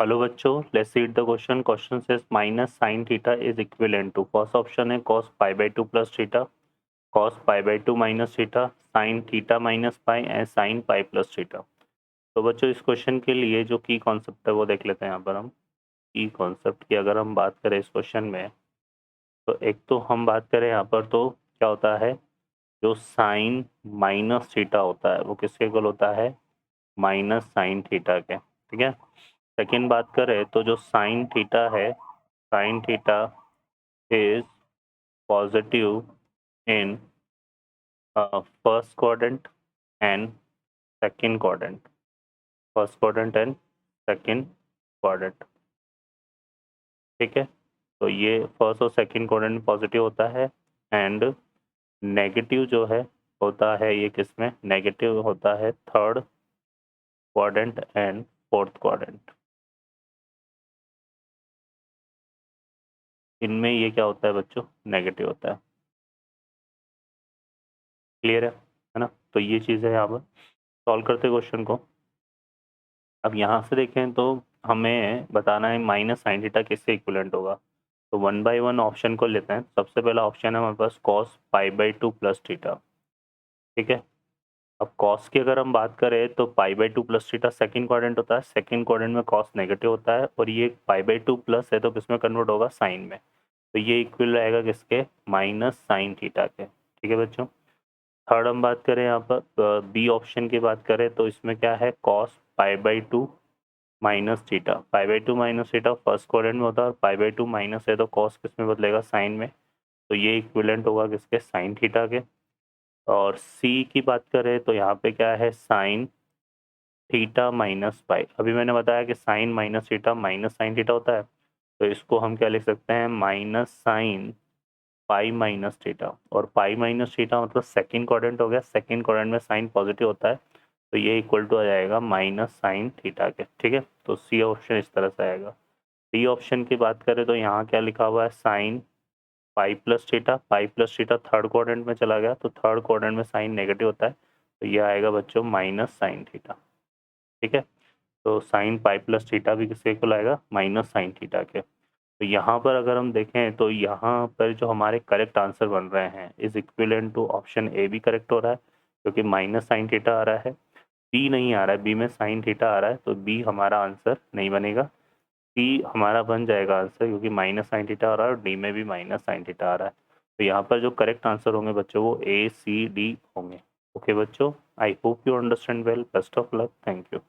Hello बच्चों, let's read the question. Question says minus sine theta is equivalent to, first option है cos pi by two plus theta, cos pi by two minus theta, sine theta minus pi and sine pi plus theta. तो बच्चों इस question के लिए जो की concept है वो देख लेते हैं। यहाँ पर हम की कॉन्सेप्ट की अगर हम बात करें इस क्वेश्चन में, तो एक तो हम बात करें यहाँ पर तो क्या होता है, जो साइन माइनस थीटा होता है वो किसके इक्वल होता है, माइनस साइन थीटा के। ठीक है। सेकेंड बात करें तो जो साइन थीटा है, sine theta is positive in first quadrant and second quadrant, first quadrant and second quadrant। ठीक है। तो ये फर्स्ट और सेकंड क्वाड्रेंट में पॉजिटिव होता है एंड नेगेटिव जो है होता है ये किसमें, नेगेटिव होता है third quadrant and fourth quadrant. इनमें ये क्या होता है बच्चों, नेगेटिव होता है। क्लियर है ना। तो ये चीज़ है। यहाँ पर सॉल्व करते क्वेश्चन को। अब यहाँ से देखें तो हमें बताना है माइनस साइन थीटा किससे इक्विवेलेंट होगा। तो वन बाय वन ऑप्शन को लेते हैं। सबसे पहला ऑप्शन है हमारे पास cos pi by two plus theta. ठीक है। अब कॉस की अगर हम बात करें तो पाई by two plus theta second quadrant होता है, सेकेंड क्वाड्रेंट में कॉस नेगेटिव होता है और ये पाई बाई टू प्लस है तो किसमें कन्वर्ट होगा, साइन में। तो ये इक्वल रहेगा किसके, माइनस साइन थीटा के। ठीक है बच्चों। थर्ड हम बात करें यहाँ पर बी ऑप्शन की बात करें तो इसमें क्या है, cos pi by two minus theta. Pi by two minus theta first quadrant में होता है और पाई बाई टू माइनस है तो कॉस किस में बदलेगा, साइन में। तो ये इक्विवेलेंट होगा किसके, साइन थीटा के। और सी की बात करें तो यहाँ पे क्या है, साइन थीटा माइनस पाई। अभी मैंने बताया कि sine minus theta minus sine theta होता है, तो इसको हम क्या लिख सकते हैं, minus sine pi minus theta. और पाई माइनस थीटा मतलब सेकेंड क्वाड्रेंट हो गया, सेकेंड क्वाड्रेंट में साइन पॉजिटिव होता है तो ये इक्वल टू आ जाएगा माइनस साइन थीटा के। ठीक है। तो सी ऑप्शन इस तरह से आएगा। डी ऑप्शन की बात करें तो यहाँ क्या लिखा हुआ है, साइन पाई प्लस थीटा। पाई प्लस थीटा थर्ड क्वाड्रेंट में चला गया तो थर्ड क्वाड्रेंट में साइन नेगेटिव होता है तो ये आएगा बच्चों माइनस साइन थीटा। ठीक है। तो साइन पाई प्लस थीटा भी किसके इक्वल आएगा, माइनस साइन थीटा के। तो यहाँ पर अगर हम देखें तो यहाँ पर जो हमारे करेक्ट आंसर बन रहे हैं is equivalent to option A भी करेक्ट हो रहा है क्योंकि माइनस साइन थीटा आ रहा है। बी नहीं आ रहा है, बी में साइन थीटा आ रहा है तो बी हमारा आंसर नहीं बनेगा। सी हमारा बन जाएगा आंसर क्योंकि माइनस साइन थीटा आ रहा है और डी में भी माइनस साइन थीटा आ रहा है। तो यहाँ पर जो करेक्ट आंसर होंगे बच्चों वो ए सी डी होंगे। ओके बच्चों, I hope you understand well. Best of luck. Thank you.